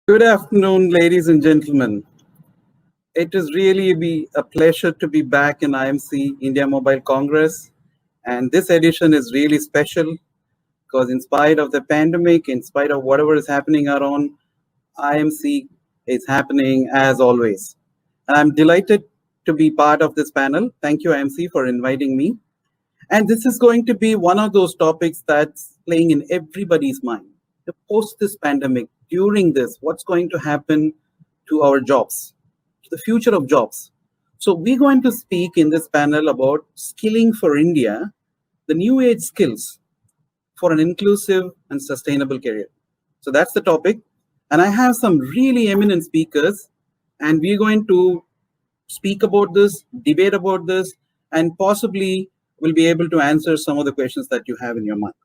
Good afternoon, ladies and gentlemen. It is really a pleasure to be back in IMC, India Mobile Congress. And this edition is really special because in spite of the pandemic, in spite of whatever is happening around, IMC is happening as always. And I'm delighted to be part of this panel. Thank you, IMC, for inviting me. And this is going to be one of those topics that's playing in everybody's mind. Post this pandemic, during this, what's going to happen to our jobs, to the future of jobs? So we're going to speak in this panel about skilling for India, the new age skills for an inclusive and sustainable career. So that's the topic. And I have some really eminent speakers, and we're going to speak about this, debate about this, and possibly will be able to answer some of the questions that you have in your mind.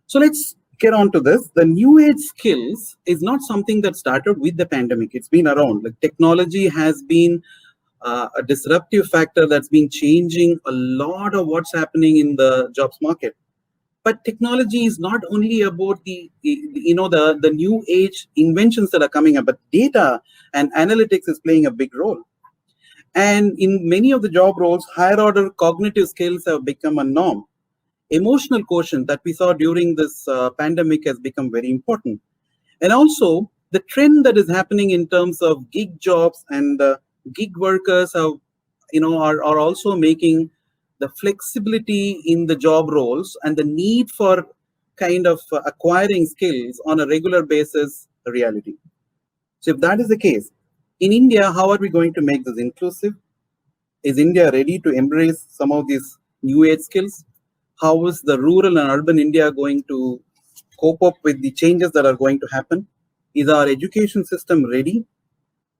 So let's get on to this. The new age skills is not something that started with the pandemic. It's been around. Like technology has been a disruptive factor that's been changing a lot of what's happening in the jobs market. But technology is not only about the new age inventions that are coming up, but data and analytics is playing a big role. And in many of the job roles, higher order cognitive skills have become a norm. Emotional quotient that we saw during this pandemic has become very important. And also the trend that is happening in terms of gig jobs and gig workers are also making the flexibility in the job roles and the need for kind of acquiring skills on a regular basis a reality. So if that is the case, in India, how are we going to make this inclusive? Is India ready to embrace some of these new age skills? How is the rural and urban India going to cope up with the changes that are going to happen? Is our education system ready?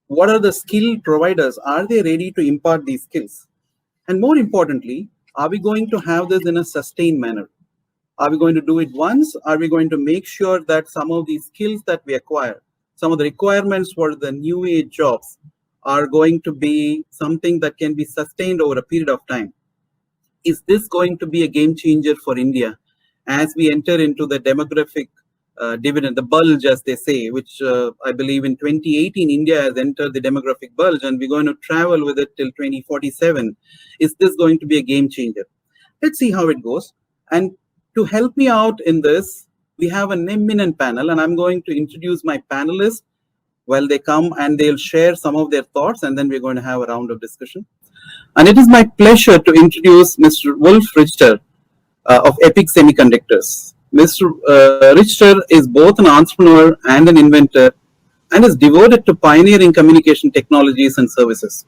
What are the skill providers? Are they ready to impart these skills? And more importantly, are we going to have this in a sustained manner? Are we going to do it once? Are we going to make sure that some of these skills that we acquire, some of the requirements for the new age jobs are going to be something that can be sustained over a period of time? Is this going to be a game changer for India as we enter into the demographic dividend, the bulge, as they say, which I believe in 2018, India has entered the demographic bulge and we're going to travel with it till 2047. Is this going to be a game changer? Let's see how it goes. And to help me out in this, we have an eminent panel, and I'm going to introduce my panelists while they come and they'll share some of their thoughts, and then we're going to have a round of discussion. And it is my pleasure to introduce Mr. Wolf Richter of APAC Semiconductors. Mr. Richter is both an entrepreneur and an inventor and is devoted to pioneering communication technologies and services.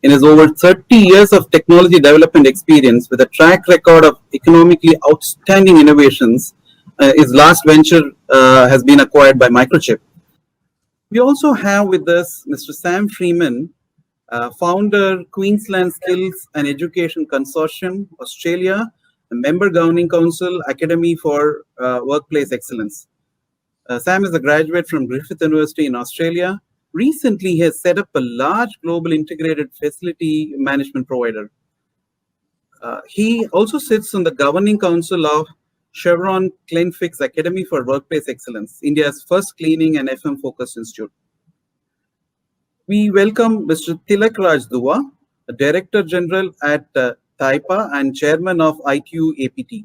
In his over 30 years of technology development experience with a track record of economically outstanding innovations, his last venture has been acquired by Microchip. We also have with us Mr. Sam Freeman, founder, Queensland Skills and Education Consortium, Australia, a member governing council, Academy for Workplace Excellence. Sam is a graduate from Griffith University in Australia. Recently, he has set up a large global integrated facility management provider. He also sits on the governing council of Chevron CleanFix Academy for Workplace Excellence, India's first cleaning and FM-focused institute. We welcome Mr. Tilak Dua, Director General at TAIPA and Chairman of ITU APT.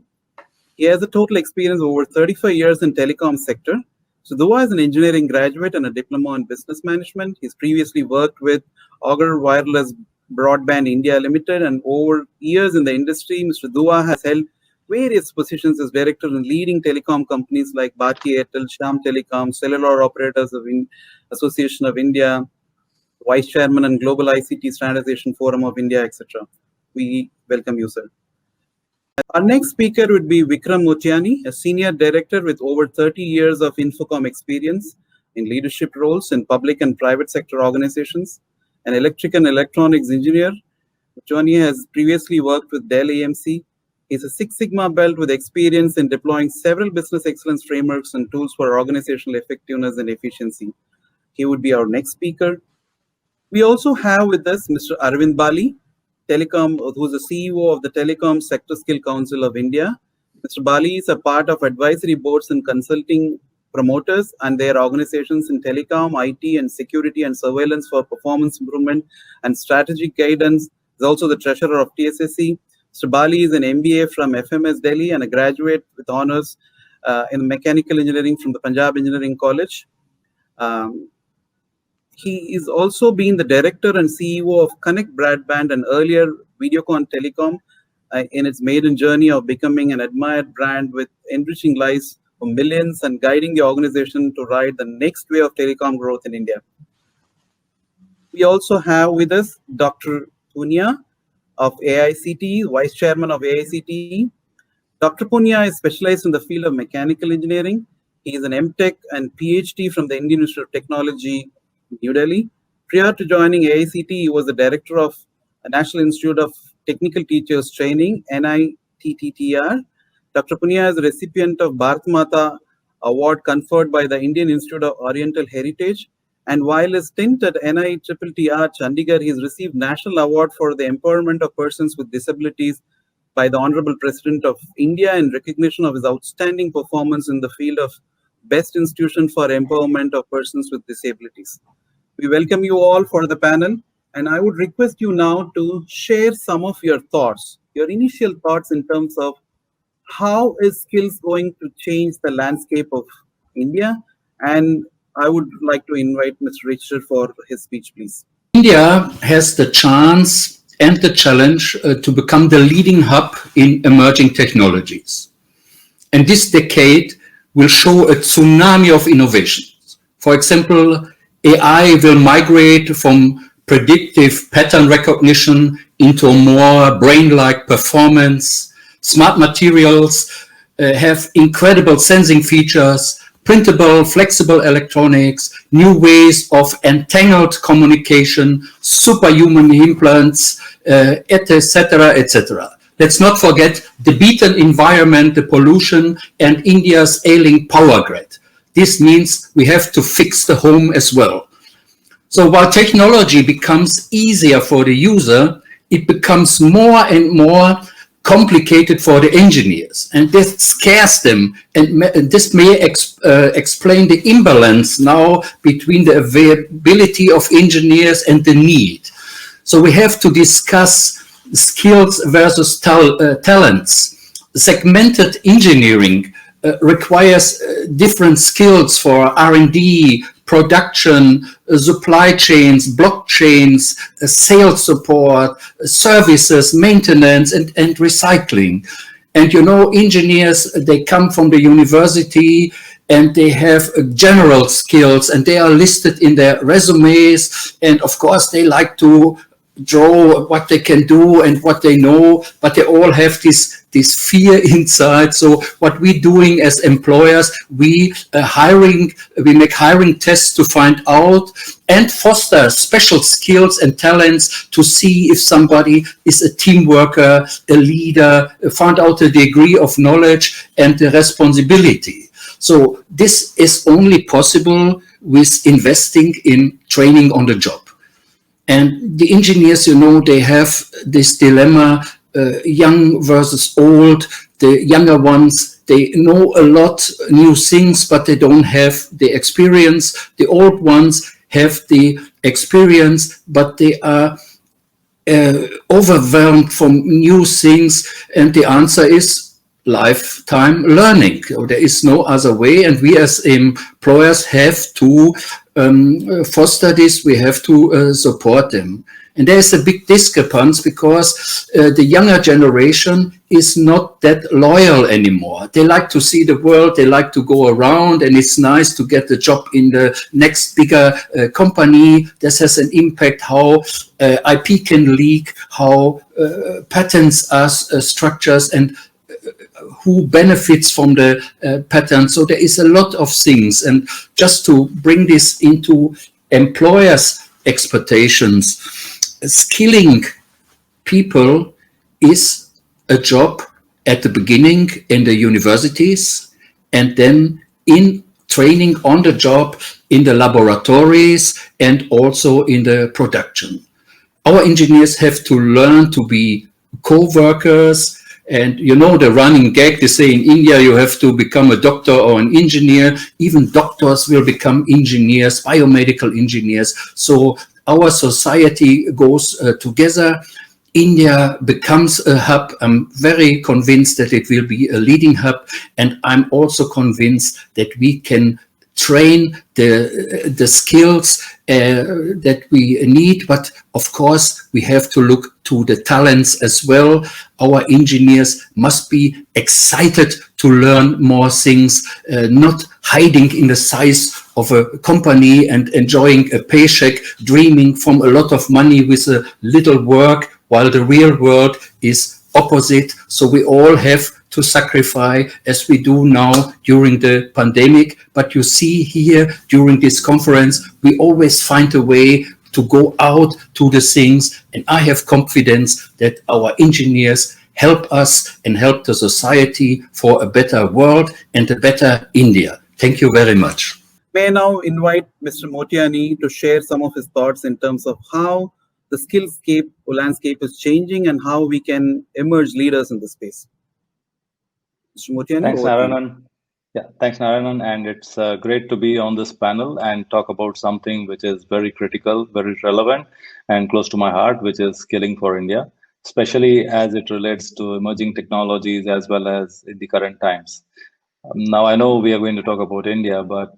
He has a total experience of over 35 years in telecom sector. So Dua is an engineering graduate and a diploma in business management. He's previously worked with Augur Wireless Broadband India Limited, and over years in the industry, Mr. Dua has held various positions as director in leading telecom companies like Bharti Airtel, Sham Telecom, Cellular Operators of Association of India, Vice Chairman and Global ICT Standardization Forum of India, etc. We welcome you, sir. Our next speaker would be Vikram Motiani, a senior director with over 30 years of Infocom experience in leadership roles in public and private sector organizations, an electric and electronics engineer. Motiani has previously worked with Dell AMC. He's a Six Sigma belt with experience in deploying several business excellence frameworks and tools for organizational effectiveness and efficiency. He would be our next speaker. We also have with us Mr. Arvind Bali, Telecom, who's the CEO of the Telecom Sector Skill Council of India. Mr. Bali is a part of advisory boards and consulting promoters and their organizations in telecom, IT, and security and surveillance for performance improvement and strategic guidance. He's also the treasurer of TSSC. Mr. Bali is an MBA from FMS Delhi and a graduate with honors in mechanical engineering from the Punjab Engineering College. He is also been the director and CEO of Connect Broadband and earlier Videocon Telecom in its maiden journey of becoming an admired brand with enriching lives for millions and guiding the organization to ride the next wave of telecom growth in India. We also have with us Dr. Poonia of AICTE, Vice Chairman of AICTE. Dr. Poonia is specialized in the field of mechanical engineering. He is an MTech and PhD from the Indian Institute of Technology, New Delhi. Prior to joining AICTE, he was the director of the National Institute of Technical Teachers Training, NITTTR. Dr. Poonia is a recipient of Bharat Mata Award conferred by the Indian Institute of Oriental Heritage. And while his stint at NITTTR Chandigarh, he has received National Award for the Empowerment of Persons with Disabilities by the Honorable President of India in recognition of his outstanding performance in the field of Best Institution for Empowerment of Persons with Disabilities. We welcome you all for the panel, and I would request you now to share some of your thoughts, your initial thoughts in terms of how is skills going to change the landscape of India. And I would like to invite Mr. Richter for his speech, please. India has the chance and the challenge to become the leading hub in emerging technologies. And this decade will show a tsunami of innovations. For example, AI will migrate from predictive pattern recognition into more brain-like performance. Smart materials have incredible sensing features, printable, flexible electronics, new ways of entangled communication, superhuman implants, etc., etc. Let's not forget the beaten environment, the pollution, and India's ailing power grid. This means we have to fix the home as well. So while technology becomes easier for the user, it becomes more and more complicated for the engineers, and this scares them, and this may explain the imbalance now between the availability of engineers and the need. So we have to discuss skills versus talents. Segmented engineering requires different skills for R&D, production, supply chains, blockchains, sales support, services, maintenance, and recycling. And you know, engineers, they come from the university and they have general skills and they are listed in their resumes. And of course, they like to draw what they can do and what they know, but they all have this fear inside. So what we're doing as employers, we make hiring tests to find out and foster special skills and talents to see if somebody is a team worker, a leader, find out the degree of knowledge and the responsibility. So this is only possible with investing in training on the job. And the engineers, you know, they have this dilemma, young versus old. The younger ones, they know a lot new things, but they don't have the experience. The old ones have the experience, but they are overwhelmed from new things. And the answer is lifetime learning. There is no other way. And we as employers have to foster this, we have to support them. And there's a big discrepancy because the younger generation is not that loyal anymore. They like to see the world, they like to go around, and it's nice to get the job in the next bigger company. This has an impact how IP can leak, how patents are structures, and who benefits from the pattern. So there is a lot of things. And just to bring this into employers' expectations, skilling people is a job at the beginning in the universities and then in training on the job in the laboratories and also in the production. Our engineers have to learn to be co-workers, And you know, the running gag, they say in India, you have to become a doctor or an engineer. Even doctors will become engineers, biomedical engineers. So our society goes together. India becomes a hub. I'm very convinced that it will be a leading hub. And I'm also convinced that we can train the skills that we need, but of course we have to look to the talents as well. Our engineers must be excited to learn more things, not hiding in the size of a company and enjoying a paycheck, dreaming from a lot of money with a little work, while the real world is opposite. So we all have to sacrifice, as we do now during the pandemic. But you see here during this conference, we always find a way to go out to the things. And I have confidence that our engineers help us and help the society for a better world and a better India. Thank you very much. May I now invite Mr. Motiani to share some of his thoughts in terms of how the skillscape or landscape is changing and how we can emerge leaders in this space. Mr. Motiani, thanks, Narayanan. Yeah, thanks, Narayanan. And it's great to be on this panel and talk about something which is very critical, very relevant, and close to my heart, which is skilling for India, especially as it relates to emerging technologies as well as in the current times. Now, I know we are going to talk about India, but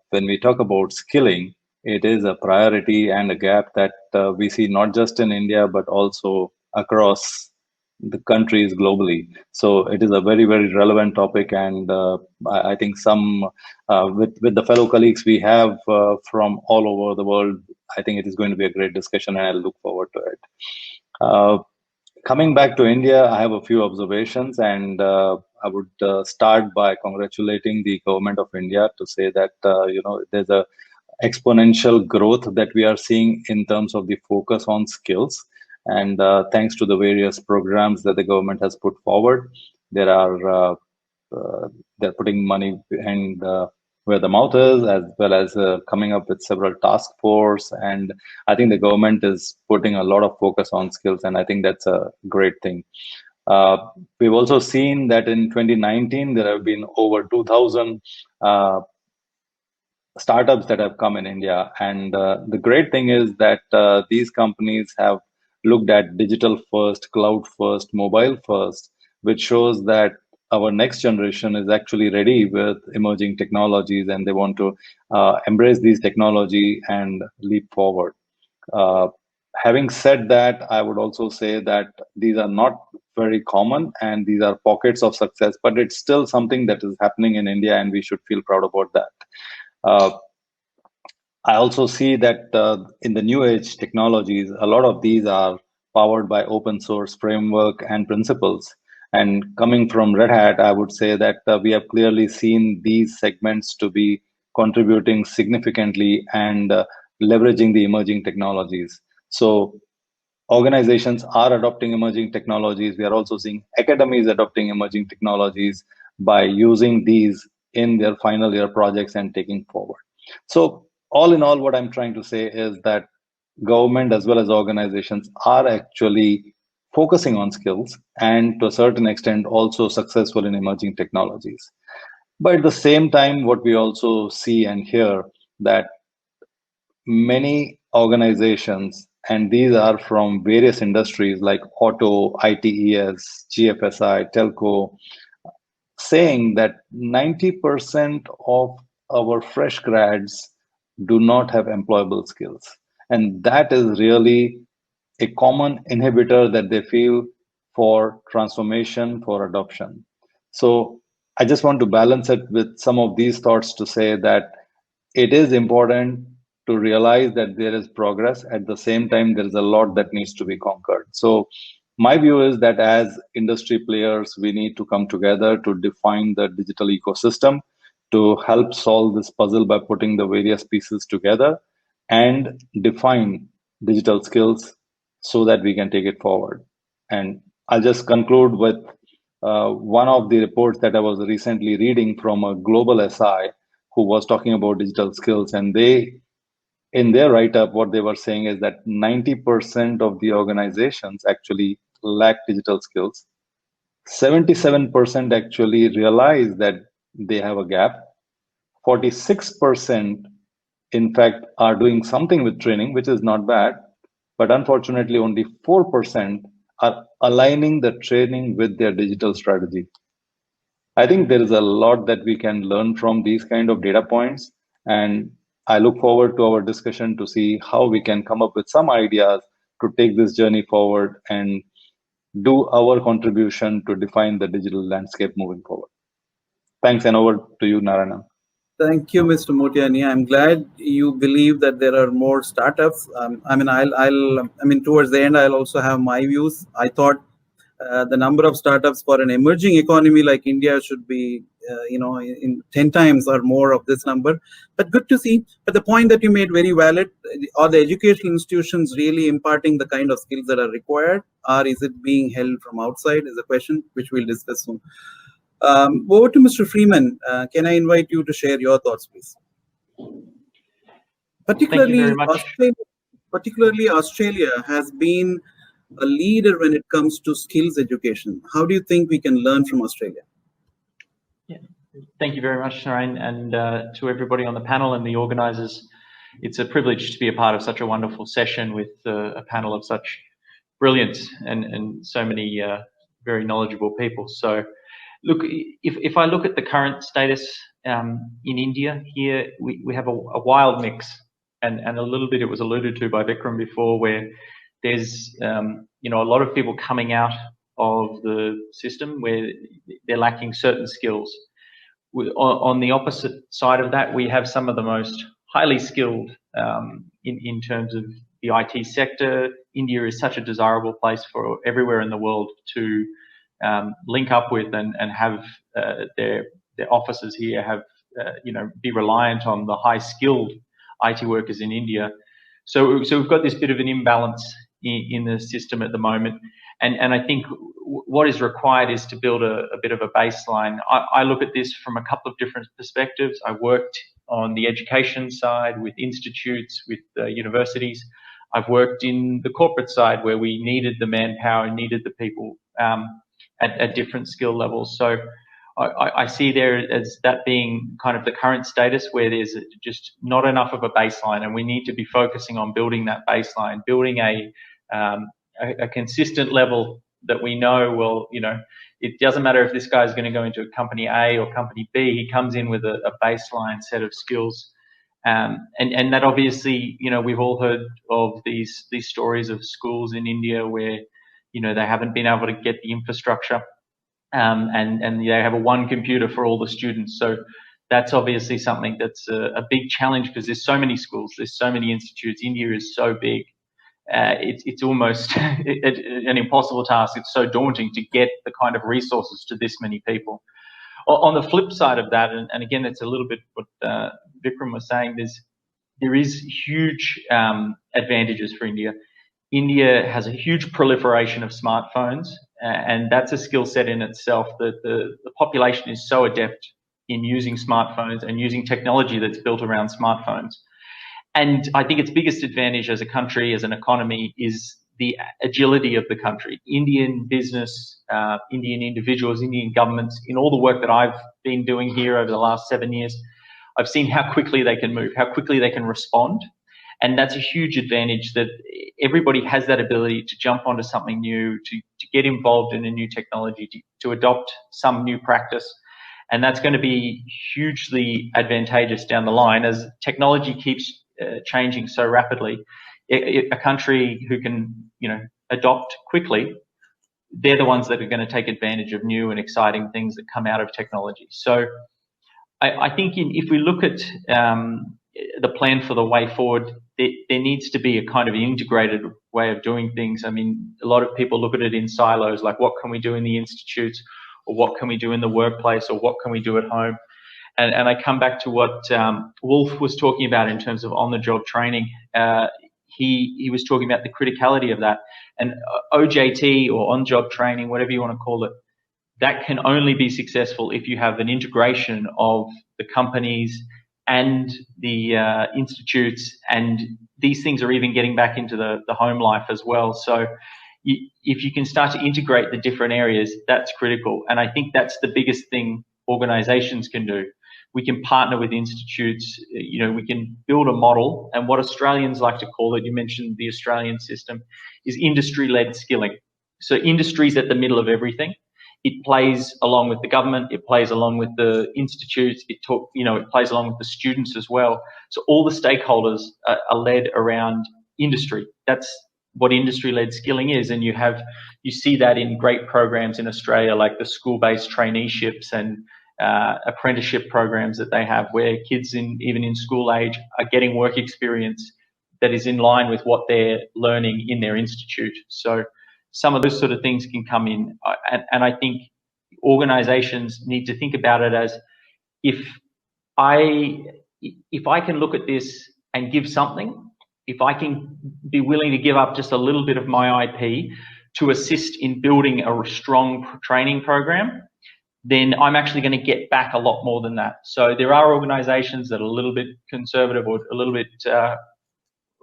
when we talk about skilling, it is a priority and a gap that we see not just in India, but also across the countries globally. So it is a very, very relevant topic. And I think with the fellow colleagues we have from all over the world, I think it is going to be a great discussion and I look forward to it. Coming back to India, I have a few observations, and I would start by congratulating the government of India to say that there's a exponential growth that we are seeing in terms of the focus on skills. And thanks to the various programs that the government has put forward, they're putting money behind where the mouth is, as well as coming up with several task force. And I think the government is putting a lot of focus on skills, and I think that's a great thing. We've also seen that in 2019, there have been over 2,000 startups that have come in India. And the great thing is that these companies have looked at digital first, cloud first, mobile first, which shows that our next generation is actually ready with emerging technologies and they want to embrace these technology and leap forward. Having said that, I would also say that these are not very common and these are pockets of success, but it's still something that is happening in India and we should feel proud about that. I also see that in the new age technologies, a lot of these are powered by open source framework and principles. And coming from Red Hat, I would say that we have clearly seen these segments to be contributing significantly and leveraging the emerging technologies. So organizations are adopting emerging technologies. We are also seeing academies adopting emerging technologies by using these in their final year projects and taking forward. So all in all, what I'm trying to say is that government as well as organizations are actually focusing on skills and to a certain extent also successful in emerging technologies. But at the same time, what we also see and hear that many organizations, and these are from various industries like auto, ITES, GFSI, telco, saying that 90% of our fresh grads do not have employable skills. And that is really a common inhibitor that they feel for transformation, for adoption. So I just want to balance it with some of these thoughts to say that it is important to realize that there is progress. At the same time, there is a lot that needs to be conquered. So my view is that as industry players, we need to come together to define the digital ecosystem to help solve this puzzle by putting the various pieces together and define digital skills so that we can take it forward. And I'll just conclude with one of the reports that I was recently reading from a global SI who was talking about digital skills. And they, in their write-up, what they were saying is that 90% of the organizations actually lack digital skills. 77% actually realize that they have a gap. 46% in fact are doing something with training, which is not bad, but unfortunately only 4% are aligning the training with their digital strategy. I think there is a lot that we can learn from these kind of data points, and I look forward to our discussion to see how we can come up with some ideas to take this journey forward and do our contribution to define the digital landscape moving forward. Thanks, and over to you, Narayanan. Thank you, Mr. Motiani. I'm glad you believe that there are more startups. Towards the end, I'll also have my views. I thought the number of startups for an emerging economy like India should be, in 10 times or more of this number. But good to see. But the point that you made very valid. Are the educational institutions really imparting the kind of skills that are required, or is it being held from outside? Is a question which we'll discuss soon. Over to Mr. Freeman. Can I invite you to share your thoughts, please? Particularly, Australia has been a leader when it comes to skills education. How do you think we can learn from Australia? Yeah. Thank you very much, Narayan, and to everybody on the panel and the organisers. It's a privilege to be a part of such a wonderful session with a panel of such brilliance and so many very knowledgeable people. So, look, if I look at the current status in India here, we have a wild mix, and a little bit it was alluded to by Vikram before, where there's a lot of people coming out of the system where they're lacking certain skills. On the opposite side of that, we have some of the most highly skilled in terms of the IT sector. India is such a desirable place for everywhere in the world to link up with and have their offices here have be reliant on the high skilled IT workers in India. So we've got this bit of an imbalance in the system at the moment, and I think what is required is to build a bit of a baseline. I look at this from a couple of different perspectives. I worked on the education side with institutes, with universities. I've worked in the corporate side where we needed the manpower and needed the people at different skill levels. So I see there as that being kind of the current status where there's just not enough of a baseline, and we need to be focusing on building that baseline, building a consistent level that we know will, it doesn't matter if this guy is going to go into a company A or company B, he comes in with a baseline set of skills. And that obviously, we've all heard of these stories of schools in India where, they haven't been able to get the infrastructure. And they have a one computer for all the students. So that's obviously something that's a big challenge because there's so many schools, there's so many institutes. India is so big. It's almost an impossible task. It's so daunting to get the kind of resources to this many people. On the flip side of that, and again, it's a little bit what Vikram was saying, there is huge advantages for India. India has a huge proliferation of smartphones, and that's a skill set in itself. That the population is so adept in using smartphones and using technology that's built around smartphones. And I think its biggest advantage as a country, as an economy, is the agility of the country. Indian business, Indian individuals, Indian governments, in all the work that I've been doing here over the last 7 years, I've seen how quickly they can move, how quickly they can respond. And that's a huge advantage, that everybody has that ability to jump onto something new, to get involved in a new technology, to adopt some new practice. And that's going to be hugely advantageous down the line as technology keeps changing so rapidly. A country who can, adopt quickly, they're the ones that are going to take advantage of new and exciting things that come out of technology. So I think if we look at the plan for the way forward, there needs to be a kind of integrated way of doing things. I mean, a lot of people look at it in silos, like what can we do in the institutes, or what can we do in the workplace, or what can we do at home? And I come back to what Wolf was talking about in terms of on-the-job training. He was talking about the criticality of that. And OJT, or on-job training, whatever you want to call it, that can only be successful if you have an integration of the companies and the institutes, and these things are even getting back into the home life as well. So if you can start to integrate the different areas, that's critical. And I think that's the biggest thing organizations can do. We can partner with institutes, we can build a model, and what Australians like to call it, you mentioned the Australian system, is industry-led skilling. So industry's at the middle of everything. It plays along with the government, it plays along with the institutes, it plays along with the students as well. So all the stakeholders are led around industry. That's what industry-led skilling is, and you see that in great programs in Australia, like the school-based traineeships and apprenticeship programs that they have, where kids even in school age are getting work experience that is in line with what they're learning in their institute. So some of those sort of things can come in, and I think organizations need to think about it as, if I can look at this and give something, if I can be willing to give up just a little bit of my IP to assist in building a strong training program, then I'm actually going to get back a lot more than that. So there are organizations that are a little bit conservative or a little bit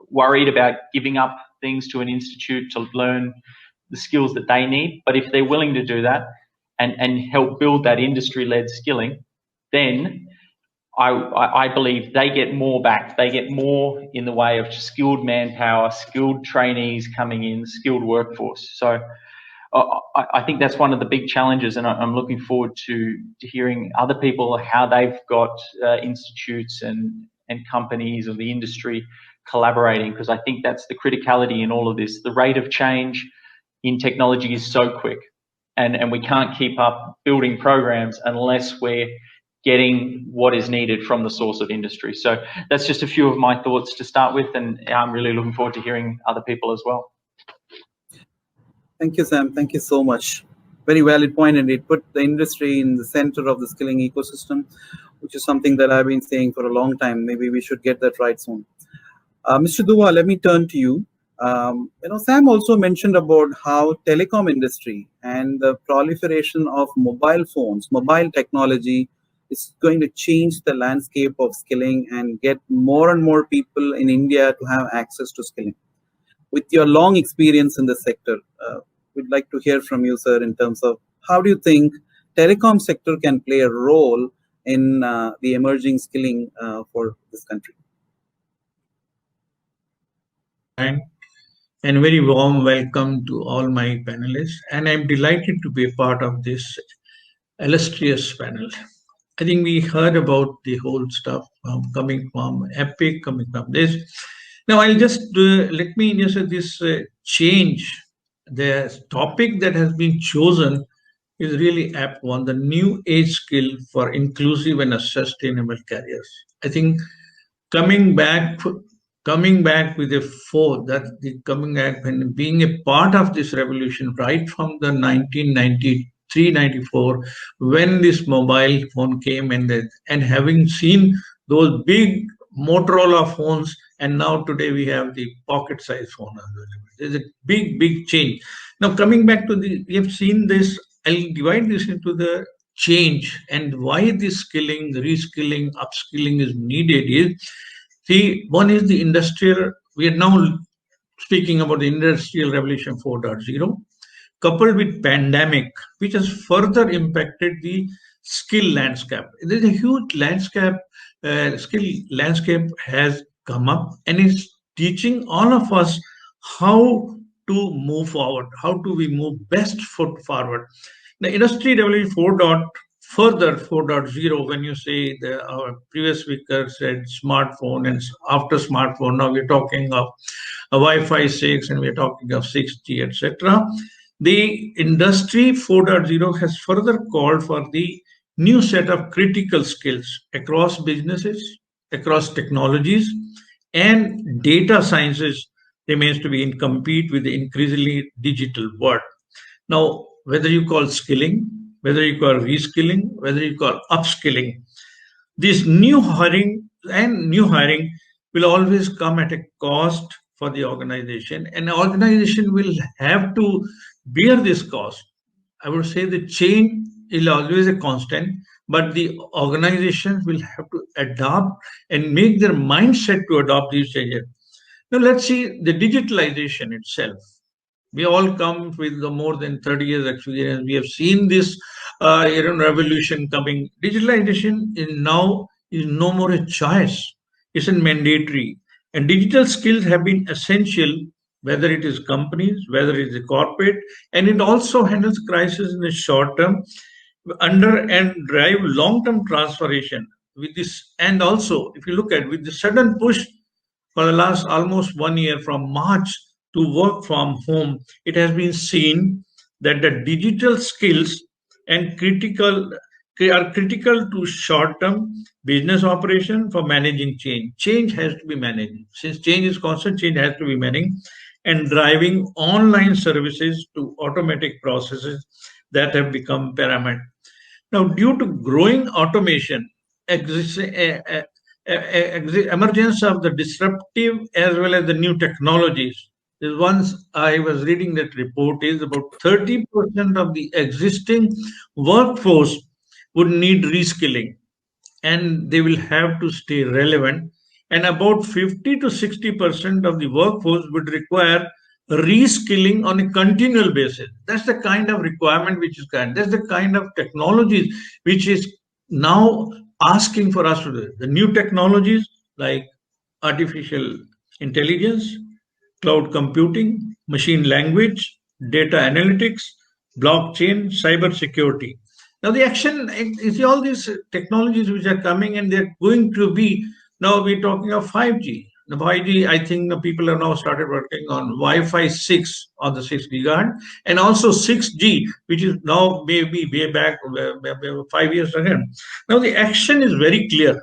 worried about giving up things to an institute to learn the skills that they need. But if they're willing to do that and help build that industry-led skilling, then I believe they get more back. They get more in the way of skilled manpower, skilled trainees coming in, skilled workforce. So I think that's one of the big challenges, and I'm looking forward to hearing other people, how they've got institutes and companies or the industry collaborating, because I think that's the criticality in all of this. The rate of change in technology is so quick, and we can't keep up building programs unless we're getting what is needed from the source of industry. So that's just a few of my thoughts to start with, and I'm really looking forward to hearing other people as well. Thank you, Sam. Thank you so much. Very valid point, and it put the industry in the center of the skilling ecosystem, which is something that I've been saying for a long time. Maybe we should get that right soon. Mr. Dua, let me turn to you. Sam also mentioned about how telecom industry and the proliferation of mobile phones, mobile technology, is going to change the landscape of skilling and get more and more people in India to have access to skilling. With your long experience in the sector, we'd like to hear from you, sir, in terms of how do you think telecom sector can play a role in the emerging skilling for this country? And very warm welcome to all my panelists, and I'm delighted to be a part of this illustrious panel. I think we heard about the whole stuff coming from APAC, coming from this. Now I'll just let me just say this change. The topic that has been chosen is really apt one, the new age skill for inclusive and sustainable careers. I think coming back with a force, that the coming back and being a part of this revolution right from the 1993-94, when this mobile phone came, and having seen those big Motorola phones, and now today we have the pocket size phone available. There's a big change. Now coming back to we have seen this. I'll divide this into the change and why this skilling, reskilling, upskilling is needed. See, one is the industrial. We are now speaking about the Industrial Revolution 4.0, coupled with pandemic, which has further impacted the skill landscape. There's a huge landscape. Skill landscape has come up and is teaching all of us how to move forward. How do we move best foot forward? The Industry Revolution 4.0, when you say our previous speaker said smartphone, and after smartphone, now we're talking of a Wi-Fi 6 and we're talking of 6G, etc. The Industry 4.0 has further called for the new set of critical skills across businesses, across technologies, and data sciences remains to be in compete with the increasingly digital world. Now, whether you call skilling, whether you call reskilling, whether you call upskilling, this new hiring will always come at a cost for the organization, and the organization will have to bear this cost. I would say the change is always a constant, but the organization will have to adopt and make their mindset to adopt these changes. Now let's see the digitalization itself. We all come with the more than 30 years experience. We have seen this revolution coming. Digitalization is now is no more a choice. It's a mandatory. And digital skills have been essential, whether it is companies, whether it is a corporate, and it also handles crisis in the short term under and drive long-term transformation with this. And also, if you look at with the sudden push for the last almost 1 year from March to work from home, it has been seen that the digital skills and are critical to short-term business operation for managing change. Change has to be managed. Since change is constant, change has to be managed, and driving online services to automatic processes that have become paramount. Now, due to growing automation, emergence of the disruptive as well as the new technologies. Once I was reading that report, is about 30% of the existing workforce would need reskilling, and they will have to stay relevant. And about 50 to 60% of the workforce would require reskilling on a continual basis. That's the kind of requirement which is current. That's the kind of technologies which is now asking for us to do. The new technologies like artificial intelligence, cloud computing, machine language, data analytics, blockchain, cyber security. Now the action, you see all these technologies which are coming, and they're going to be, now we're talking of 5G. The 5G, I think the people have now started working on Wi-Fi 6 on the 6 gigahertz, and also 6G, which is now maybe way back 5 years ahead. Now the action is very clear.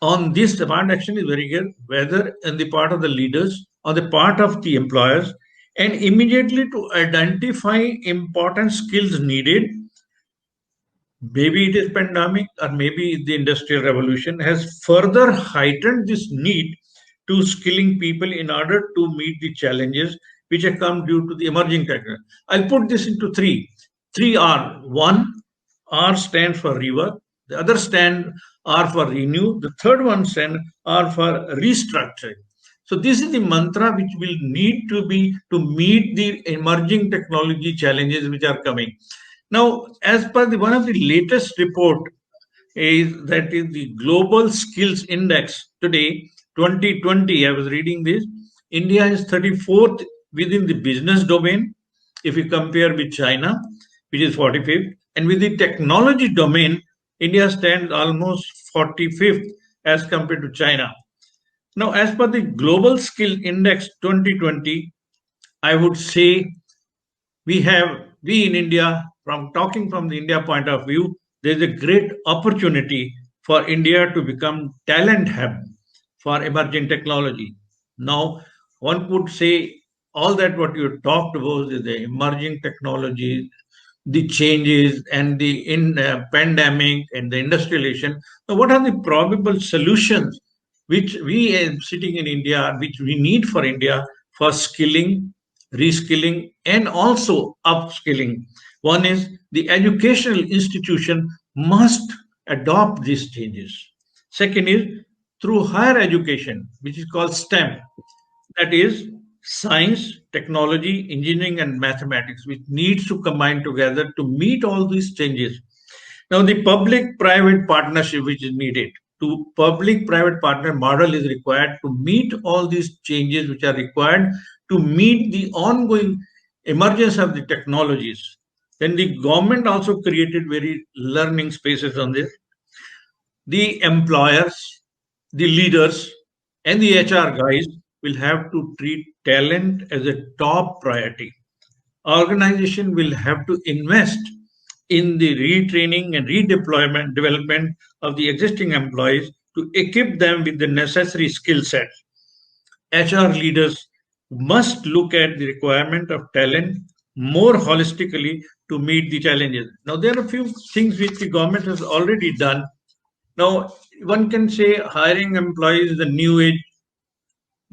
On this, the part action is very clear, whether on the part of the leaders or the part of the employers, and immediately to identify important skills needed. Maybe it is pandemic, or maybe the industrial revolution has further heightened this need to skilling people in order to meet the challenges which have come due to the emerging technology. I'll put this into three. 3R. One, R stands for rework. The other stand R for renew. The third one stand R for restructuring. So this is the mantra which will need to be to meet the emerging technology challenges which are coming. Now, as per one of the latest report, is that is the Global Skills Index today, 2020, I was reading this, India is 34th within the business domain, if you compare with China, which is 45th, and with the technology domain, India stands almost 45th as compared to China. Now, as per the Global Skill Index 2020, I would say we in India, from talking from the India point of view, there's a great opportunity for India to become talent hub for emerging technology. Now, one could say all that what you talked about is the emerging technology, the changes, and the pandemic and the industrialization. Now, what are the probable solutions which we sitting in India, which we need for India for skilling, reskilling, and also upskilling? One is the educational institution must adopt these changes. Second is through higher education, which is called STEM, that is science, technology, engineering, and mathematics, which needs to combine together to meet all these changes. Now, the public-private partnership which is needed, to public-private partner model is required to meet all these changes which are required to meet the ongoing emergence of the technologies. Then the government also created very learning spaces on this. The employers, the leaders, and the HR guys will have to treat talent as a top priority. Organization will have to invest in the retraining and redeployment development of the existing employees to equip them with the necessary skill sets. HR leaders must look at the requirement of talent more holistically to meet the challenges. Now, there are a few things which the government has already done. Now, one can say hiring employees is the new age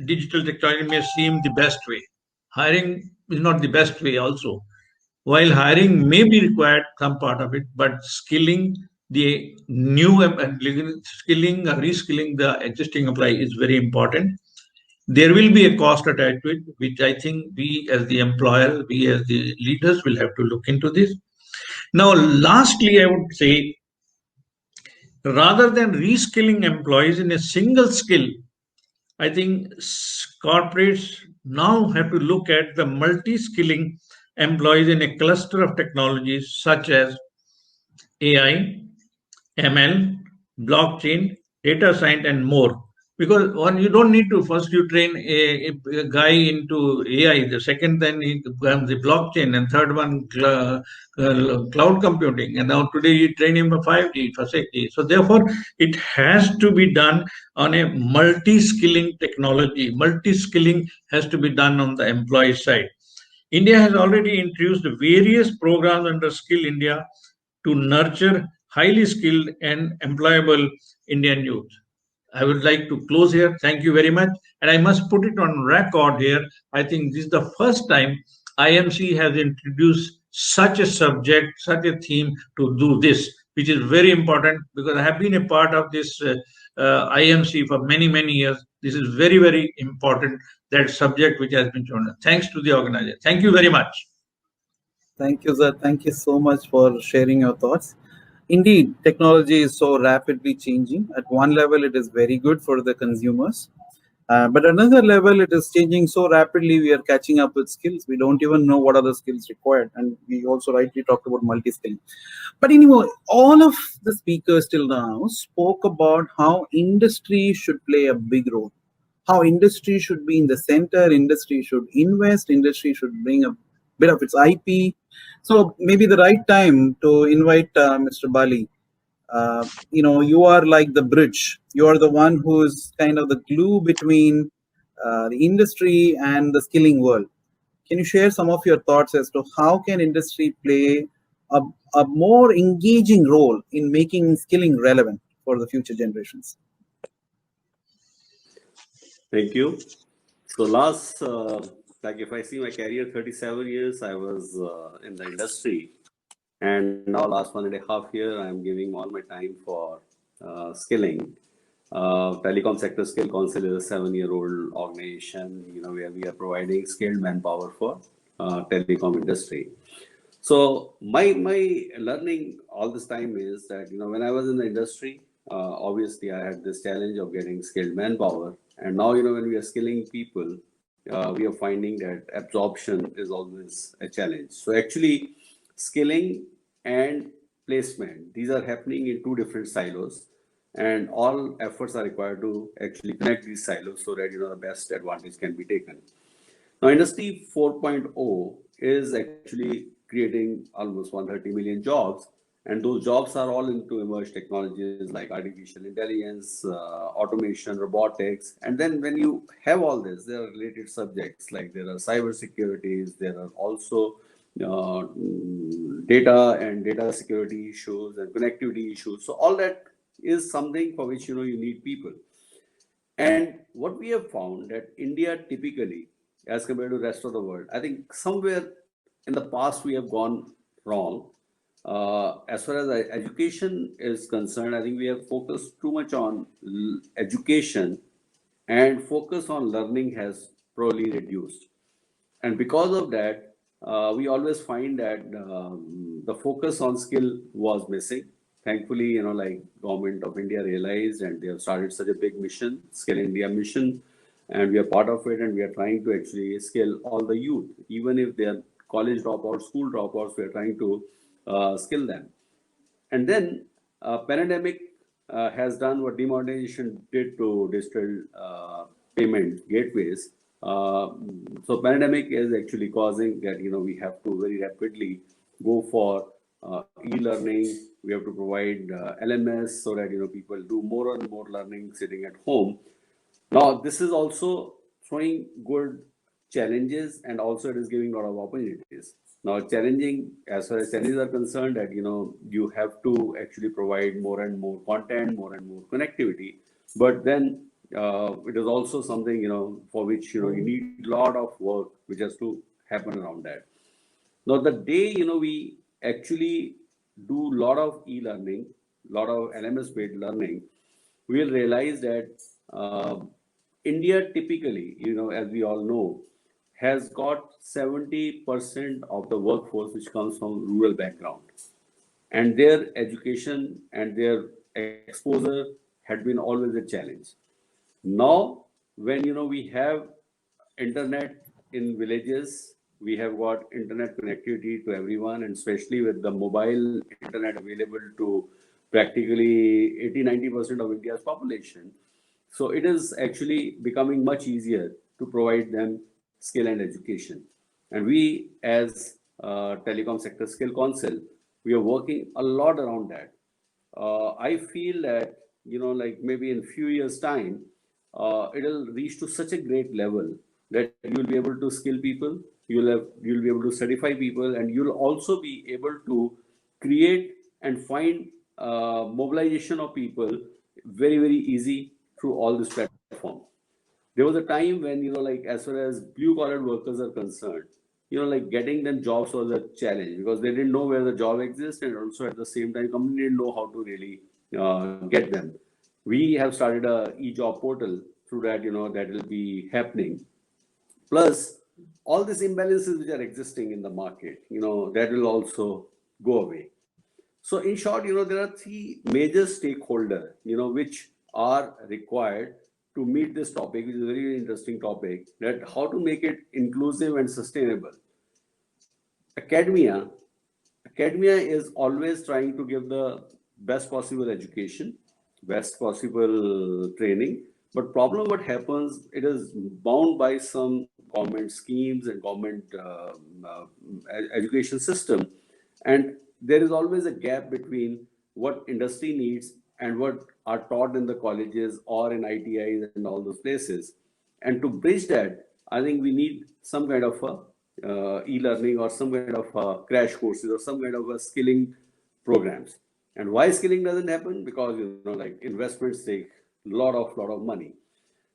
digital technology may seem the best way. Hiring is not the best way also. While hiring may be required, some part of it, but skilling the new skilling or reskilling the existing employee is very important. there will be a cost attached to it, which I think we as the employer, we as the leaders will have to look into this. Now, lastly, I would say, rather than reskilling employees in a single skill, I think corporates now have to look at the multi-skilling employees in a cluster of technologies such as AI, ML, blockchain, data science, and more. Because one, you don't need to first you train a guy into AI, the second then he becomes the blockchain, and third one cloud computing, and now today you train him for 5G, for 6G. So therefore, it has to be done on a multi-skilling technology. Multi-skilling has to be done on the employee side. India has already introduced various programs under Skill India to nurture highly skilled and employable Indian youth. I would like to close here. Thank you very much. And I must put it on record here. I think this is the first time IMC has introduced such a subject, such a theme to do this, which is very important because I have been a part of this IMC for many, many years. This is very, very important, that subject which has been chosen. Thanks to the organizer. Thank you very much. Thank you, sir. Thank you so much for sharing your thoughts. Indeed, technology is so rapidly changing. At one level, it is very good for the consumers. But another level, it is changing so rapidly, we are catching up with skills. We don't even know what are the skills required. And we also rightly talked about multi-skilling. But anyway, all of the speakers till now spoke about how industry should play a big role, how industry should be in the center, industry should invest, industry should bring a bit of its IP. So maybe the right time to invite Mr. Bali. You are like the bridge. You are the one who is kind of the glue between the industry and the skilling world. Can you share some of your thoughts as to how can industry play a more engaging role in making skilling relevant for the future generations? Thank you. So last, like if I see my career, 37 years, I was in the industry. And now last 1.5 years, I'm giving all my time for skilling. Telecom Sector Skill Council is a 7-year-old organization, where we are providing skilled manpower for telecom industry. So my learning all this time is that, when I was in the industry, obviously I had this challenge of getting skilled manpower. And now, when we are skilling people, we are finding that absorption is always a challenge. So actually, skilling and placement, these are happening in two different silos, and all efforts are required to actually connect these silos so that the best advantage can be taken. Now, Industry 4.0 is actually creating almost 130 million jobs, and those jobs are all into emerging technologies like artificial intelligence, automation, robotics. And then when you have all this, there are related subjects like there are cyber securities, there are also data and data security issues and connectivity issues. So all that is something for which you need people. And what we have found that India typically, as compared to the rest of the world, I think somewhere in the past we have gone wrong. As far as education is concerned, I think we have focused too much on education, and focus on learning has probably reduced. And because of that, we always find that the focus on skill was missing. Thankfully, like Government of India realized, and they have started such a big mission, Skill India mission, and we are part of it, and we are trying to actually skill all the youth, even if they are college dropouts, school dropouts, we are trying to skill them. And then pandemic has done what demonetization did to digital payment gateways. So pandemic is actually causing that we have to very rapidly go for e-learning. We have to provide LMS so that people do more and more learning sitting at home. Now this is also throwing good challenges, and also it is giving a lot of opportunities. Now challenging, as far as challenges are concerned, that you have to actually provide more and more content, more and more connectivity. But then it is also something for which you need a lot of work which has to happen around that. Now the day we actually do a lot of e-learning, a lot of LMS based learning, we'll realize that India typically, as we all know, has got 70% of the workforce which comes from rural background, and their education and their exposure had been always a challenge. Now, when we have internet in villages, we have got internet connectivity to everyone, and especially with the mobile internet available to practically 80-90% of India's population. So it is actually becoming much easier to provide them skill and education. And we, as Telecom Sector Skill Council, we are working a lot around that. I feel that, like maybe in few years' time, it'll reach to such a great level that you'll be able to skill people, you'll be able to certify people, and you'll also be able to create and find mobilization of people very, very easy through all this platform. There was a time when, like as far as blue collar workers are concerned, like getting them jobs was a challenge because they didn't know where the job exists, and also at the same time, company didn't know how to really get them. We have started a e-job portal through that, that will be happening. Plus, all these imbalances which are existing in the market, that will also go away. So in short, there are three major stakeholders, which are required to meet this topic, which is a very, very interesting topic, that how to make it inclusive and sustainable. Academia is always trying to give the best possible education, best possible training. But problem what happens, it is bound by some government schemes and government education system. And there is always a gap between what industry needs and what are taught in the colleges or in ITIs and all those places. And to bridge that, I think we need some kind of a e-learning or some kind of crash courses or some kind of a skilling programs. And why skilling doesn't happen? Because like investments take a lot of money.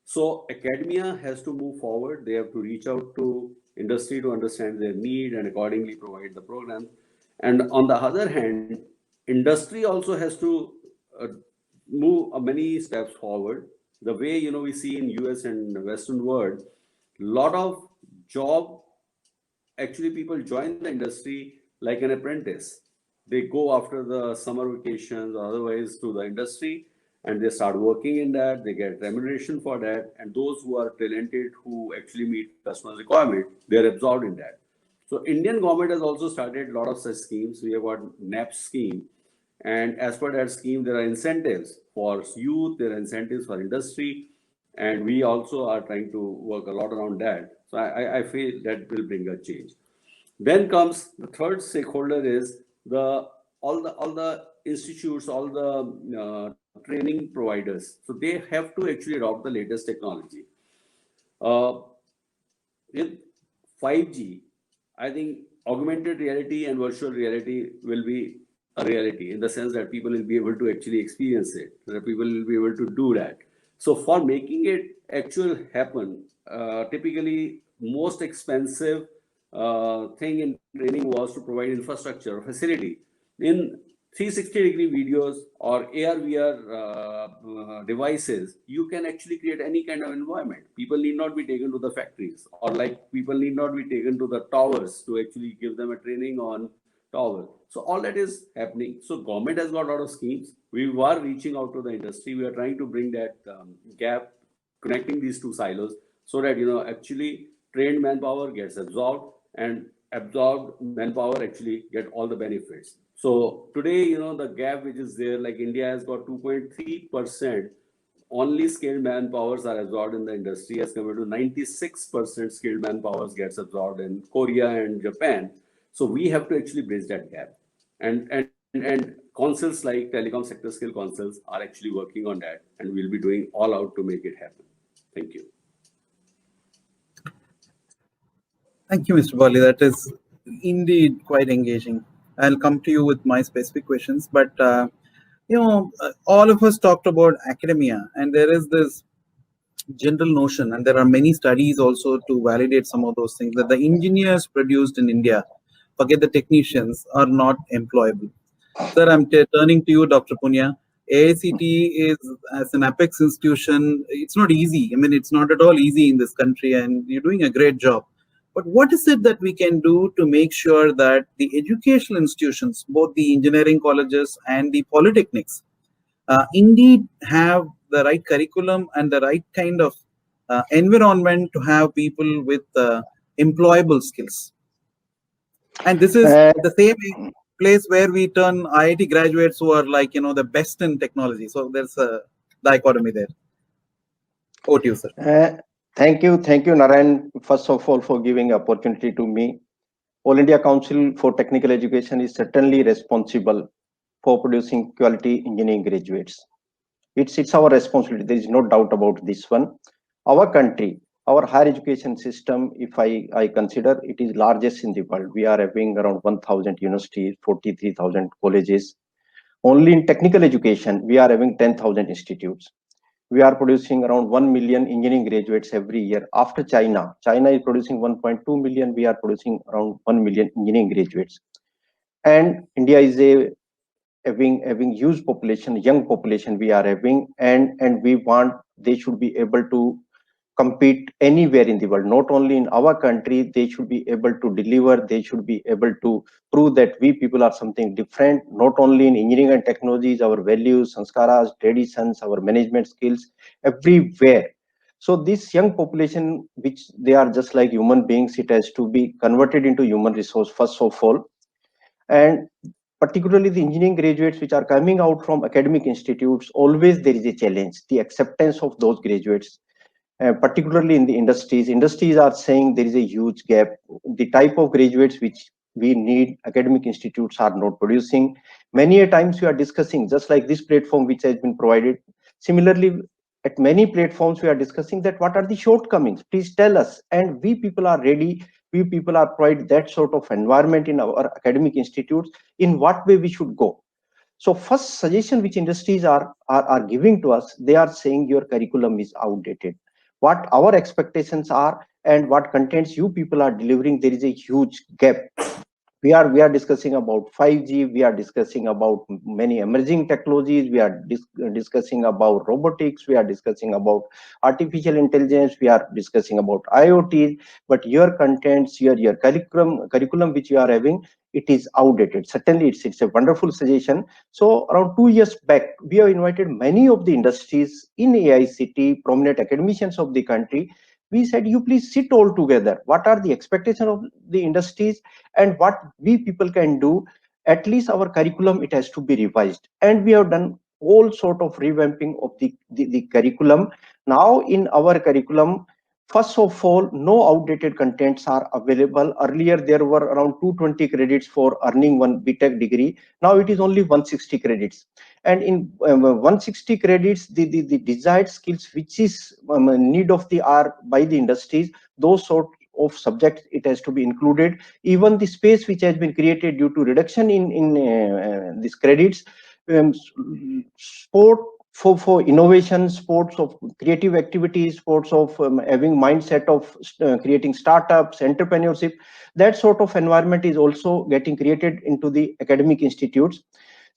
So academia has to move forward. They have to reach out to industry to understand their need and accordingly provide the program. And on the other hand, industry also has to move many steps forward. The way we see in US and Western world, lot of job, actually people join the industry like an apprentice. They go after the summer vacations or otherwise to the industry, and they start working in that. They get remuneration for that, and those who are talented, who actually meet customer requirement, they are absorbed in that. So Indian government has also started a lot of such schemes. We have got NAP scheme, and as per that scheme, there are incentives for youth, there are incentives for industry, and we also are trying to work a lot around that. So I feel that will bring a change. Then comes the third stakeholder is all the institutes, all the training providers. So they have to actually adopt the latest technology. With 5G, I think augmented reality and virtual reality will be a reality in the sense that people will be able to actually experience it, that people will be able to do that. So for making it actual happen, typically most expensive thing in training was to provide infrastructure or facility. In 360-degree videos or AR/VR devices, you can actually create any kind of environment. People need not be taken to the factories, or like people need not be taken to the towers to actually give them a training on tower. So all that is happening. So government has got a lot of schemes. We are reaching out to the industry. We are trying to bring that gap, connecting these two silos, so that actually trained manpower gets absorbed, and absorbed manpower actually get all the benefits. So today, the gap which is there, like India has got 2.3% only skilled manpowers are absorbed in the industry as compared to 96% skilled manpowers gets absorbed in Korea and Japan. So we have to actually bridge that gap. And councils like Telecom Sector Skill Councils are actually working on that, and we'll be doing all out to make it happen. Thank you. Thank you, Mr. Bali. That is indeed quite engaging. I'll come to you with my specific questions, but all of us talked about academia, and there is this general notion, and there are many studies also to validate some of those things, that the engineers produced in India, forget the technicians, are not employable. Sir, I'm turning to you, Dr. Poonia. AICTE is, as an apex institution, it's not easy. I mean, it's not at all easy in this country, and you're doing a great job. But what is it that we can do to make sure that the educational institutions, both the engineering colleges and the polytechnics, indeed have the right curriculum and the right kind of environment to have people with employable skills? And this is the same place where we turn IIT graduates who are like, the best in technology. So there's a dichotomy there. Over to you, sir. Thank you, Narayan, first of all, for giving opportunity to me. All India Council for Technical Education is certainly responsible for producing quality engineering graduates. It's our responsibility. There is no doubt about this one. Our country, our higher education system, if I consider, it is largest in the world. We are having around 1,000 universities, 43,000 colleges. Only in technical education, we are having 10,000 institutes. We are producing around 1 million engineering graduates every year. After China is producing 1.2 million. We are producing around 1 million engineering graduates. And India is having huge population, young population we are having, and we want they should be able to compete anywhere in the world, not only in our country. They should be able to deliver. They should be able to prove that we people are something different, not only in engineering and technologies, our values, sanskaras, traditions, our management skills, everywhere. So this young population, which they are just like human beings, it has to be converted into human resource first of all. And particularly the engineering graduates which are coming out from academic institutes, always there is a challenge, the acceptance of those graduates. Particularly in the industries are saying there is a huge gap. The type of graduates which we need, academic institutes are not producing. Many a times we are discussing, just like this platform which has been provided. Similarly, at many platforms we are discussing that what are the shortcomings, please tell us, and we people are ready. We people are provide that sort of environment in our academic institutes, in what way we should go. So first suggestion which industries are giving to us, they are saying your curriculum is outdated. What our expectations are and what contents you people are delivering, there is a huge gap. We are discussing about 5G, we are discussing about many emerging technologies, we are discussing about robotics, we are discussing about artificial intelligence, we are discussing about IoT, but your contents, your curriculum which you are having, it is outdated. Certainly it's a wonderful suggestion. So around 2 years back, we have invited many of the industries in AICTE, prominent academicians of the country. We said, you please sit all together. What are the expectations of the industries and what we people can do? At least our curriculum, it has to be revised. And we have done all sort of revamping of the curriculum. Now in our curriculum, first of all, no outdated contents are available. Earlier, there were around 220 credits for earning one BTech degree. Now it is only 160 credits. And in 160 credits, the desired skills which is need of the hour by the industries, those sort of subjects, it has to be included. Even the space which has been created due to reduction in these credits, sport for innovation, sports of creative activities, sports of having mindset of creating startups, entrepreneurship, that sort of environment is also getting created into the academic institutes.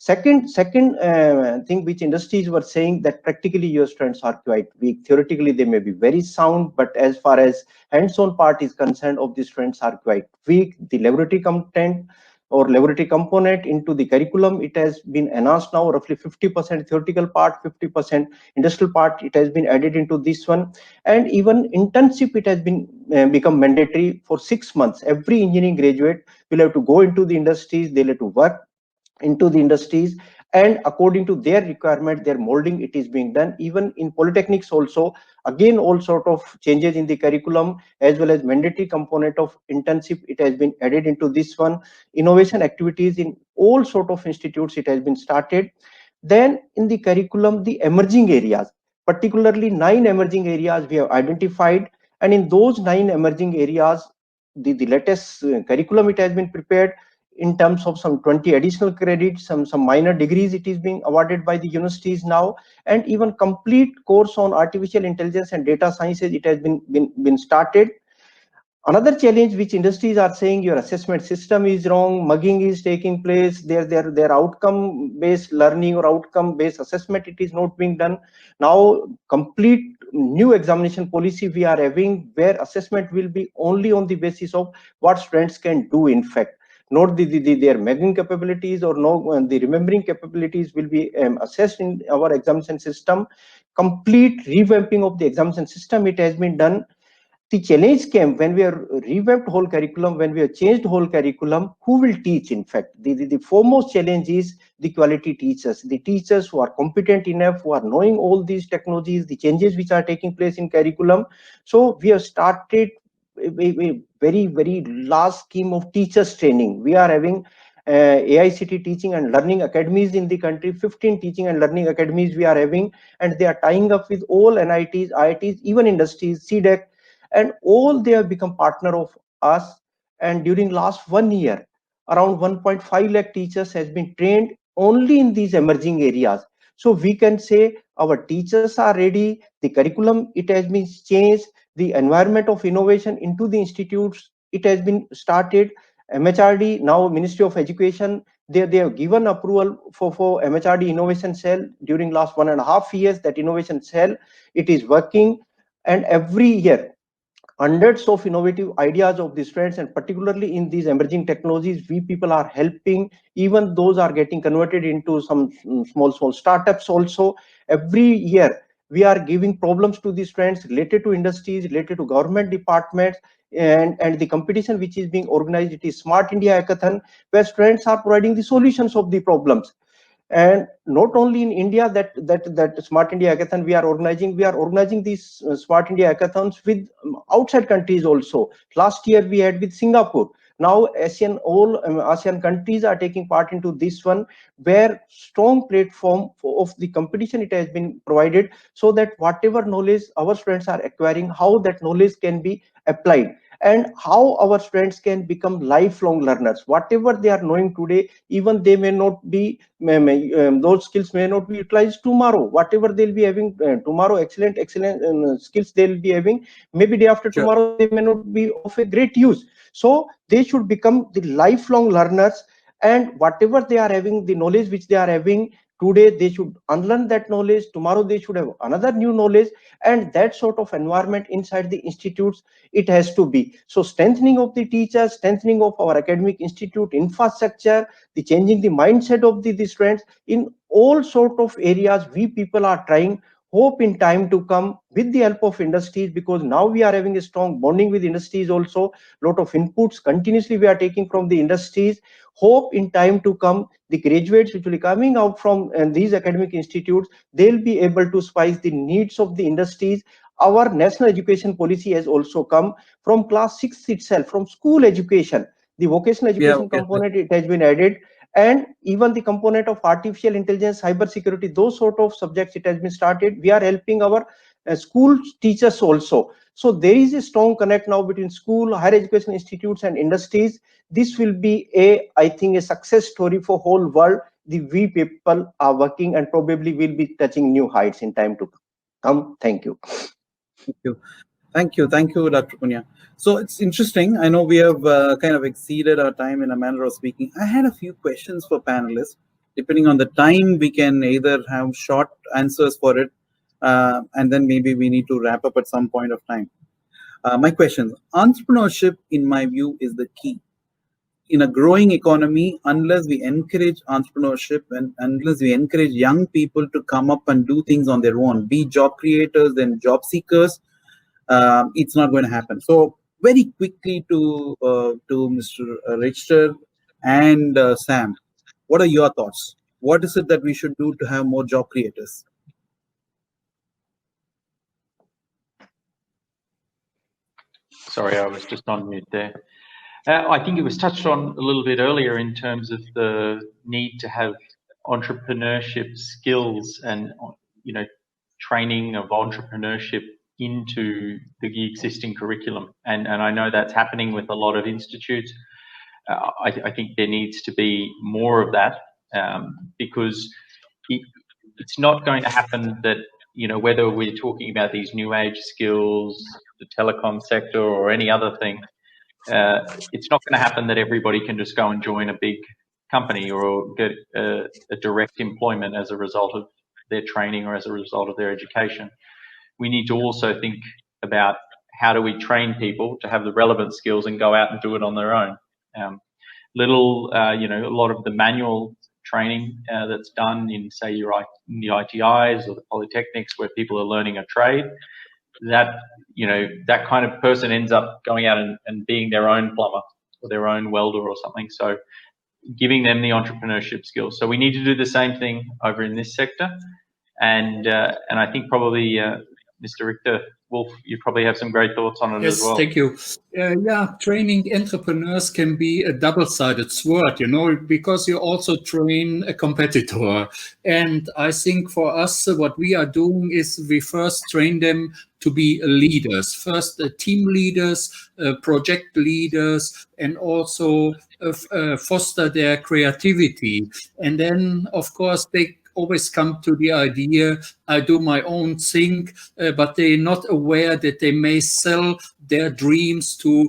Second thing which industries were saying, that practically your students are quite weak. Theoretically, they may be very sound, but as far as hands-on part is concerned, of the students are quite weak. The laboratory content or laboratory component into the curriculum, it has been enhanced now, roughly 50% theoretical part, 50% industrial part, it has been added into this one. And even internship, it has been become mandatory for 6 months. Every engineering graduate will have to go into the industries, they'll have to work into the industries, and according to their requirement, their molding, it is being done. Even in polytechnics also, again, all sort of changes in the curriculum, as well as mandatory component of internship, it has been added into this one. Innovation activities in all sort of institutes, it has been started. Then in the curriculum, the emerging areas, particularly 9 emerging areas we have identified, and in those 9 emerging areas, the latest curriculum, it has been prepared in terms of some 20 additional credits, some minor degrees it is being awarded by the universities now, and even complete course on artificial intelligence and data sciences, it has been started. Another challenge which industries are saying, your assessment system is wrong, mugging is taking place, their outcome based learning or outcome based assessment, it is not being done. Now complete new examination policy we are having, where assessment will be only on the basis of what students can do, in fact, not their mugging capabilities or no the remembering capabilities will be assessed in our examination system. Complete revamping of the examination system, it has been done. The challenge came when we are revamped whole curriculum, when we have changed whole curriculum, who will teach? In fact, the foremost challenge is the quality teachers, the teachers who are competent enough, who are knowing all these technologies, the changes which are taking place in curriculum. So we have started a very large scheme of teachers training. We are having AICTE teaching and learning academies in the country, 15 teaching and learning academies we are having, and they are tying up with all NITs, IITs, even industries, CDEC, and all they have become partner of us. And during last 1 year, around 1.5 lakh teachers has been trained only in these emerging areas. So we can say our teachers are ready, the curriculum, it has been changed, the environment of innovation into the institutes, it has been started. MHRD, now Ministry of Education, they have given approval for MHRD innovation cell during last 1.5 years. That innovation cell, it is working, and every year hundreds of innovative ideas of the students, and particularly in these emerging technologies, we people are helping. Even those are getting converted into some small startups also. Every year we are giving problems to the students related to industries, related to government departments, and the competition which is being organized, it is Smart India Hackathon, where students are providing the solutions of the problems. And not only in India, that Smart India Hackathon we are organizing these Smart India Hackathons with outside countries also. Last year we had with Singapore. Now all ASEAN countries are taking part into this one, where strong platform of the competition it has been provided, so that whatever knowledge our students are acquiring, how that knowledge can be applied, and how our students can become lifelong learners. Whatever they are knowing today, even they may not be, those skills may not be utilized tomorrow. Whatever they'll be having tomorrow, excellent skills they'll be having, maybe day after Sure. tomorrow they may not be of a great use. So they should become the lifelong learners, and whatever they are having, the knowledge which they are having today, they should unlearn that knowledge. Tomorrow they should have another new knowledge, and that sort of environment inside the institutes, it has to be. So strengthening of the teachers, strengthening of our academic institute infrastructure, the changing the mindset of the students in all sort of areas, we people are trying. Hope in time to come with the help of industries, because now we are having a strong bonding with industries also. Lot of inputs continuously we are taking from the industries. Hope in time to come, the graduates which will be coming out from these academic institutes, they'll be able to spice the needs of the industries. Our national education policy has also come from class 6 itself, from school education. The vocational education component, it has been added, and even the component of artificial intelligence, cyber security, those sort of subjects, it has been started. We are helping our school teachers also. So there is a strong connect now between school, higher education institutes, and industries. This will be I think a success story for whole world. The we people are working, and probably will be touching new heights in time to come. Thank you. Thank you, Dr. Poonia. So it's interesting. I know we have kind of exceeded our time in a manner of speaking. I had a few questions for panelists. Depending on the time, we can either have short answers for it, and then maybe we need to wrap up at some point of time. My questions: entrepreneurship, in my view, is the key. In a growing economy, unless we encourage entrepreneurship and unless we encourage young people to come up and do things on their own, be job creators and job seekers, it's not going to happen. So very quickly to Mr. Richter and Sam, what are your thoughts? What is it that we should do to have more job creators? Sorry, I was just on mute there. I think it was touched on a little bit earlier in terms of the need to have entrepreneurship skills and, you know, training of entrepreneurship into the existing curriculum. And I know that's happening with a lot of institutes. I think there needs to be more of that, because it's not going to happen that you know, whether we're talking about these new age skills, the telecom sector, or any other thing, it's not going to happen that everybody can just go and join a big company or get a direct employment as a result of their training or as a result of their education. We need to also think about how do we train people to have the relevant skills and go out and do it on their own. You know, a lot of the manual training that's done in, say, in the ITIs or the polytechnics where people are learning a trade, that, you know, that kind of person ends up going out and being their own plumber or their own welder or something. So giving them the entrepreneurship skills. So we need to do the same thing over in this sector. And I think probably Mr. Richter, Wolf, you probably have some great thoughts on it as well. Yes, thank you. Yeah, training entrepreneurs can be a double-sided sword, you know, because you also train a competitor. And I think for us, what we are doing is we first train them to be leaders. First, team leaders, project leaders, and also foster their creativity. And then, of course, they always come to the idea, I do my own thing, but they're not aware that they may sell their dreams to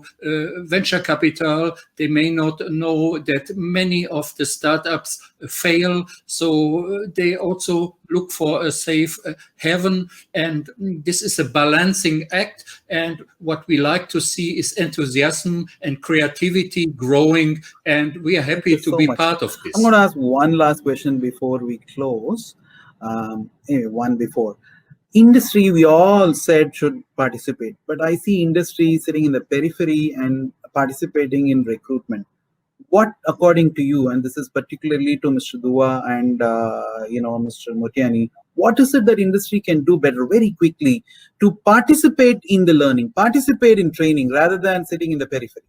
venture capital. They may not know that many of the startups fail. So they also look for a safe haven. And this is a balancing act. And what we like to see is enthusiasm and creativity growing. And we are happy to be part of this. I'm going to ask one last question before we close. Anyway, one before. Industry, we all said should participate, but I see industry sitting in the periphery and participating in recruitment. What, according to you, and this is particularly to Mr. Dua and Mr. Motiani, what is it that industry can do better very quickly to participate in the learning, participate in training, rather than sitting in the periphery?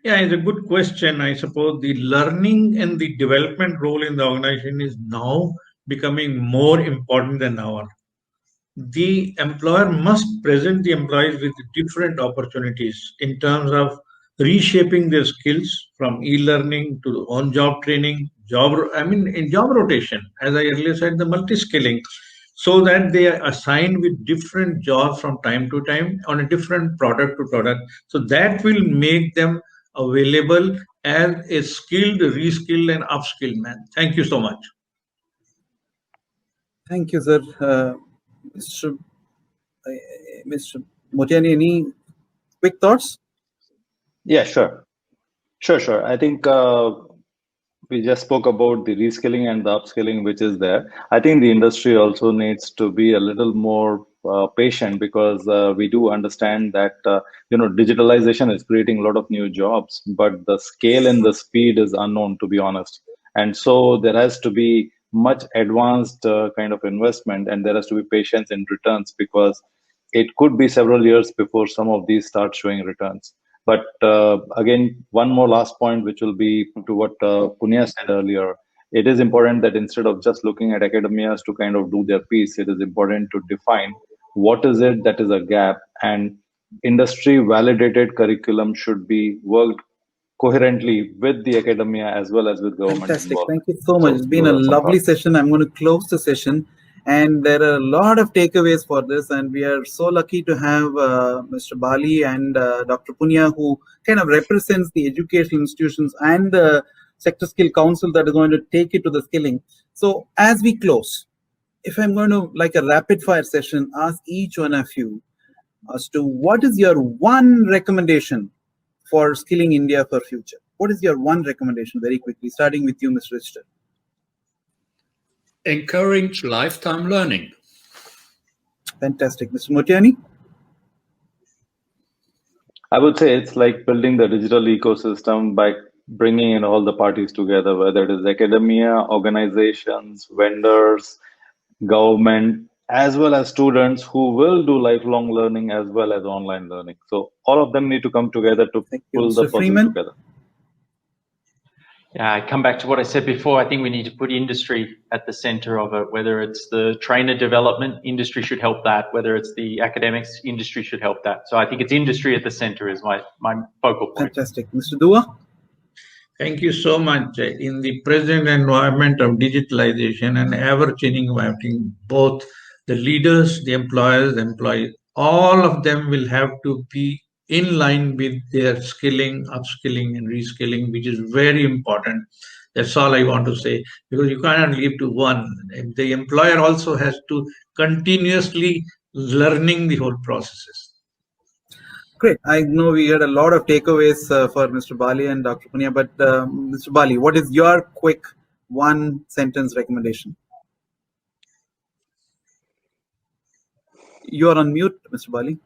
Yeah, it's a good question. I suppose the learning and the development role in the organization is now becoming more important than ever. The employer must present the employees with different opportunities in terms of reshaping their skills from e-learning to on-job training, in job rotation, as I earlier said, the multi-skilling, so that they are assigned with different jobs from time to time on a different product to product. So that will make them available as a skilled, reskilled and upskilled man. Thank you so much. Thank you, sir. Mr. Motiani, any quick thoughts? Yeah, sure. I think we just spoke about the reskilling and the upskilling, which is there. I think the industry also needs to be a little more patient, because we do understand that digitalization is creating a lot of new jobs, but the scale and the speed is unknown, to be honest. And so there has to be much advanced kind of investment, and there has to be patience in returns, because it could be several years before some of these start showing returns. But again, one more last point, which will be to what Poonia said earlier. It is important that instead of just looking at academias to kind of do their piece, it is important to define what is it that is a gap, and industry validated curriculum should be worked coherently with the academia as well as with government. Fantastic. Thank you so much. It's been a lovely session. I'm going to close the session, and there are a lot of takeaways for this, and we are so lucky to have Mr. Bali and Dr. Poonia, who kind of represents the educational institutions and the Sector Skill Council that is going to take it to the skilling. So as we close, if I'm going to, like a rapid fire session, ask each one of you as to what is your one recommendation for skilling India for future? What is your one recommendation, very quickly, starting with you, Mr. Richter? Encourage lifetime learning. Fantastic. Mr. Motiani? I would say it's like building the digital ecosystem by bringing in all the parties together, whether it is academia, organizations, vendors, government, as well as students who will do lifelong learning as well as online learning. So all of them need to come together to pull the puzzle together. Yeah, I come back to what I said before. I think we need to put industry at the center of it, whether it's the trainer development, industry should help that. Whether it's the academics, industry should help that. So I think it's industry at the center is my focal point. Fantastic. Mr. Dua? Thank you so much. In the present environment of digitalization and ever-changing environment, both the leaders, the employers, the employees, all of them will have to be in line with their skilling, upskilling, and reskilling, which is very important. That's all I want to say, because you cannot leave to one. The employer also has to continuously learning the whole processes. Great. I know we had a lot of takeaways for Mr. Bali and Dr. Poonia, but Mr. Bali, what is your quick one sentence recommendation? You are on mute, Mr. Bali.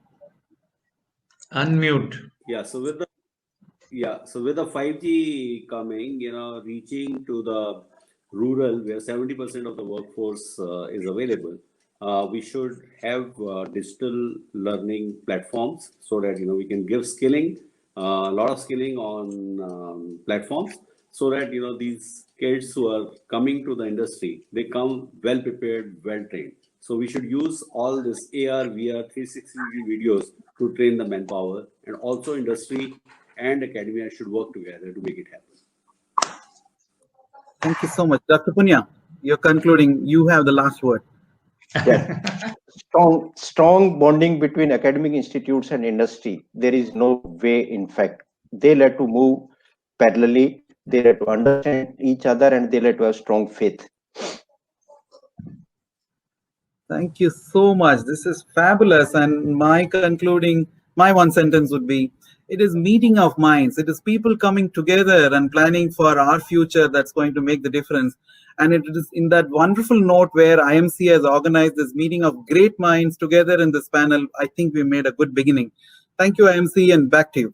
Unmute. Yeah. So with the 5G coming, reaching to the rural where 70% of the workforce is available, we should have digital learning platforms so that we can give skilling, a lot of skilling on platforms, so that these kids who are coming to the industry, they come well prepared, well trained. So we should use all this AR, VR, 360 videos to train the manpower, and also industry and academia should work together to make it happen. Thank you so much. Dr. Poonia, you're concluding. You have the last word. Yes. Strong bonding between academic institutes and industry. There is no way, in fact. They like to move parallelly, they like to understand each other, and they like to have strong faith. Thank you so much. This is fabulous. And my one sentence would be, it is meeting of minds. It is people coming together and planning for our future that's going to make the difference. And it is in that wonderful note where IMC has organized this meeting of great minds together in this panel. I think we made a good beginning. Thank you, IMC, and back to you.